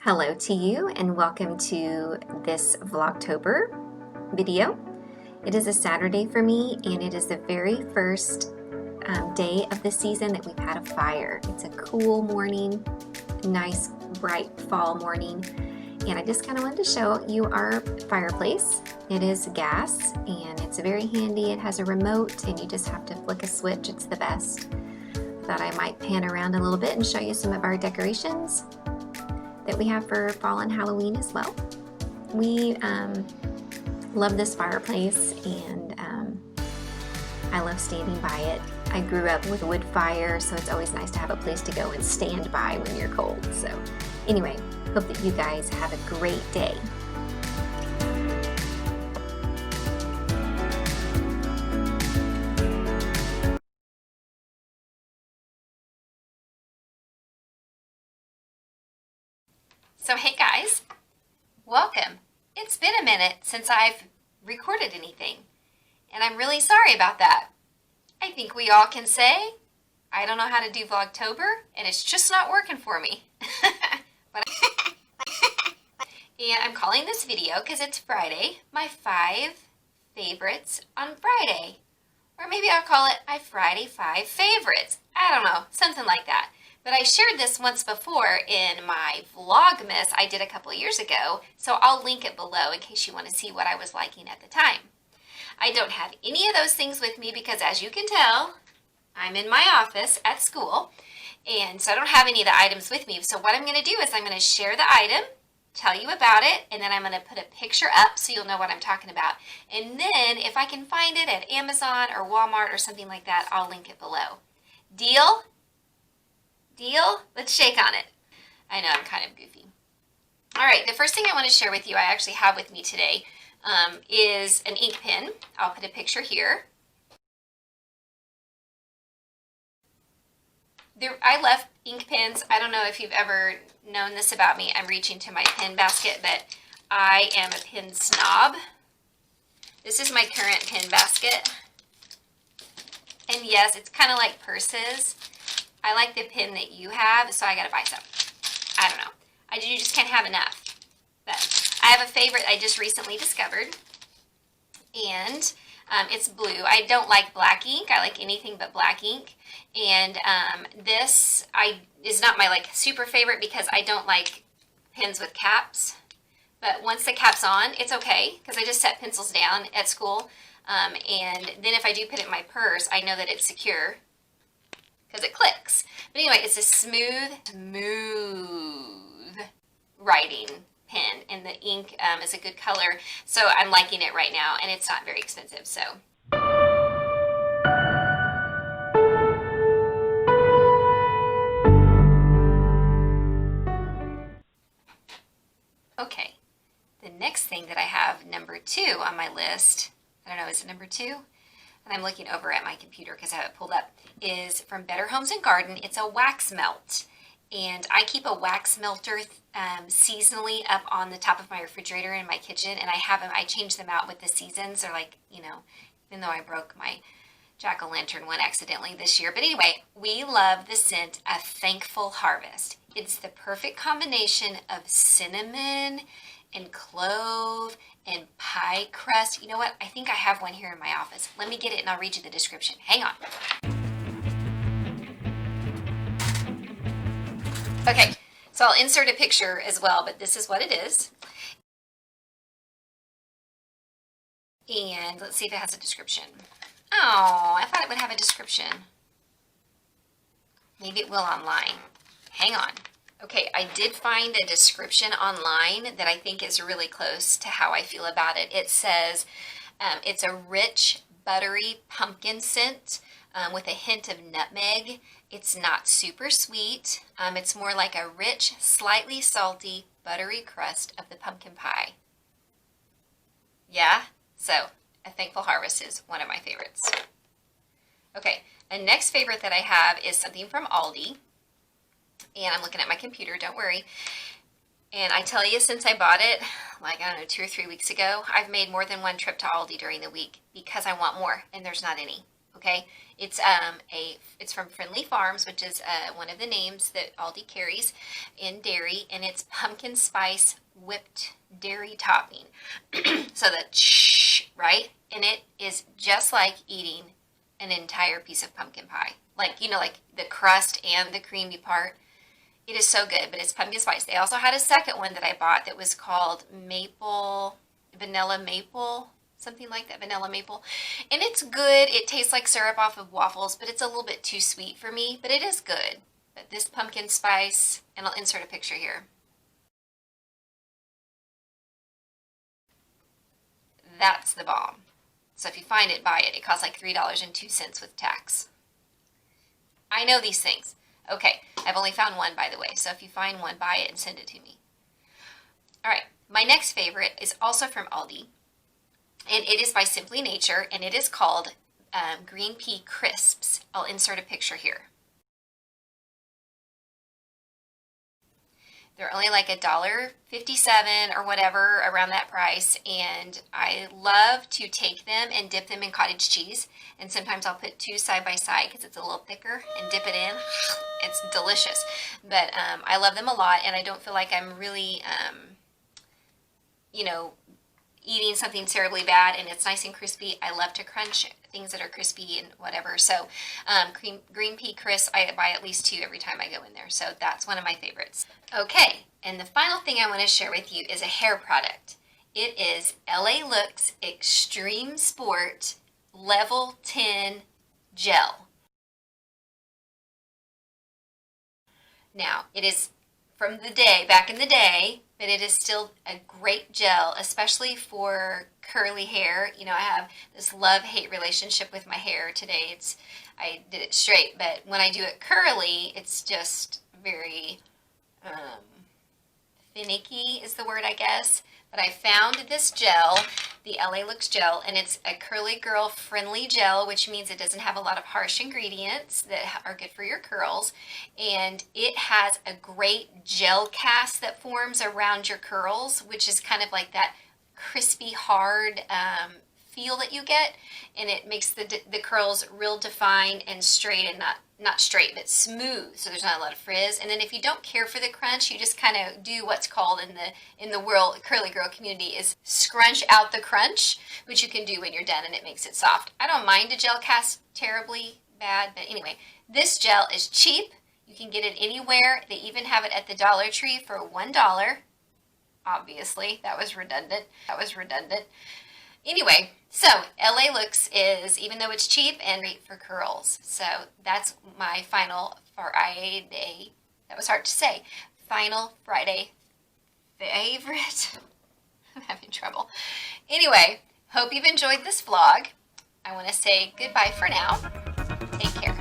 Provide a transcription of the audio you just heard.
Hello to you and welcome to this Vlogtober video. It is a Saturday for me and it is the very first day of the season that we've had a fire. It's a cool morning, nice bright fall morning, and I just kind of wanted to show you our fireplace. It is gas and it's very handy. It has a remote and you just have to flick a switch. It's the best. Thought I might pan around a little bit and show you some of our decorations that we have for fall and Halloween as well. We love this fireplace and I love standing by it. I grew up with a wood fire, so it's always nice to have a place to go and stand by when you're cold. So anyway, hope that you guys have a great day. So hey guys, welcome. It's been a minute since I've recorded anything, and I'm really sorry about that. I think we all can say, I don't know how to do Vlogtober, and it's just not working for me. And I'm calling this video because it's Friday, my 5 favorites on Friday. Or maybe I'll call it my Friday 5 favorites. I don't know, something like that. But I shared this once before in my Vlogmas I did a couple of years ago, so I'll link it below in case you want to see what I was liking at the time. I don't have any of those things with me because, as you can tell, I'm in my office at school, and so I don't have any of the items with me. So what I'm going to do is I'm going to share the item, tell you about it, and then I'm going to put a picture up so you'll know what I'm talking about. And then if I can find it at Amazon or Walmart or something like that, I'll link it below. Deal? Deal? Let's shake on it. I know I'm kind of goofy. All right, the first thing I want to share with you, I actually have with me today, is an ink pen. I'll put a picture here. I love ink pens. I don't know if you've ever known this about me. I'm reaching to my pen basket, but I am a pen snob. This is my current pen basket. And yes, it's kind of like purses. I like the pen that you have, so I gotta buy some. I don't know. You just can't have enough. But I have a favorite I just recently discovered, and it's blue. I don't like black ink. I like anything but black ink. And this is not my super favorite because I don't like pens with caps. But once the cap's on, it's okay because I just set pencils down at school. And then if I do put it in my purse, I know that it's secure because it clicks. But anyway, it's a smooth writing pen, and the ink is a good color, so I'm liking it right now, and it's not very expensive. So okay, the next thing that I have, number 2 on my list, I don't know, is it number 2? And I'm looking over at my computer because I have it pulled up, is from Better Homes and Garden. It's a wax melt. And I keep a wax melter seasonally up on the top of my refrigerator in my kitchen. And I change them out with the seasons. They're even though I broke my jack-o'-lantern one accidentally this year. But anyway, we love the scent of Thankful Harvest. It's the perfect combination of cinnamon and clove and pie crust. You know what? I think I have one here in my office. Let me get it and I'll read you the description. Hang on. Okay, so I'll insert a picture as well, but this is what it is. And let's see if it has a description. Oh, I thought it would have a description. Maybe it will online. Hang on. Okay, I did find a description online that I think is really close to how I feel about it. It says it's a rich, buttery pumpkin scent with a hint of nutmeg. It's not super sweet. It's more like a rich, slightly salty, buttery crust of the pumpkin pie. Yeah? So, A Thankful Harvest is one of my favorites. Okay, the next favorite that I have is something from Aldi. And I'm looking at my computer, don't worry. And I tell you, since I bought it, I don't know, 2 or 3 weeks ago, I've made more than one trip to Aldi during the week because I want more, and there's not any. Okay, it's it's from Friendly Farms, which is one of the names that Aldi carries in dairy, and it's pumpkin spice whipped dairy topping. So the right, and it is just like eating an entire piece of pumpkin pie. Like, you know, like the crust and the creamy part. It is so good, but it's pumpkin spice. They also had a second one that I bought that was called vanilla maple, something like that, vanilla maple. And it's good. It tastes like syrup off of waffles, but it's a little bit too sweet for me, but it is good. But this pumpkin spice, and I'll insert a picture here. That's the bomb. So if you find it, buy it. It costs like $3.02 with tax. I know these things. Okay, I've only found one, by the way, so if you find one, buy it and send it to me. All right, my next favorite is also from Aldi, and it is by Simply Nature, and it is called Green Pea Crisps. I'll insert a picture here. They're only like $1.57 or whatever, around that price, and I love to take them and dip them in cottage cheese, and sometimes I'll put two side by side because it's a little thicker and dip it in. It's delicious, but I love them a lot, and I don't feel like I'm really, you know, eating something terribly bad, and it's nice and crispy. I love to crunch things that are crispy and whatever. So green pea crisp, I buy at least 2 every time I go in there. So that's one of my favorites. Okay, and the final thing I want to share with you is a hair product. It is LA Looks Extreme Sport Level 10 Gel. Now, it is from the day, back in the day, but it is still a great gel, especially for curly hair. You know, I have this love-hate relationship with my hair today. I did it straight, but when I do it curly, it's just very finicky is the word, I guess. But I found this gel, the LA Looks gel, and it's a curly girl friendly gel, which means it doesn't have a lot of harsh ingredients that are good for your curls. And it has a great gel cast that forms around your curls, which is kind of like that crispy, hard feel that you get. And it makes the curls real defined and straight, and not straight, but smooth, so there's not a lot of frizz. And then if you don't care for the crunch, you just kind of do what's called in the world curly girl community is scrunch out the crunch, which you can do when you're done, and it makes it soft. I don't mind a gel cast terribly bad, but anyway, this gel is cheap. You can get it anywhere. They even have it at the Dollar Tree for $1. Obviously, that was redundant. Anyway, so LA Looks is, even though it's cheap, and great for curls. So that's my final Friday, that was hard to say, final Friday favorite. I'm having trouble. Anyway, hope you've enjoyed this vlog. I want to say goodbye for now. Take care.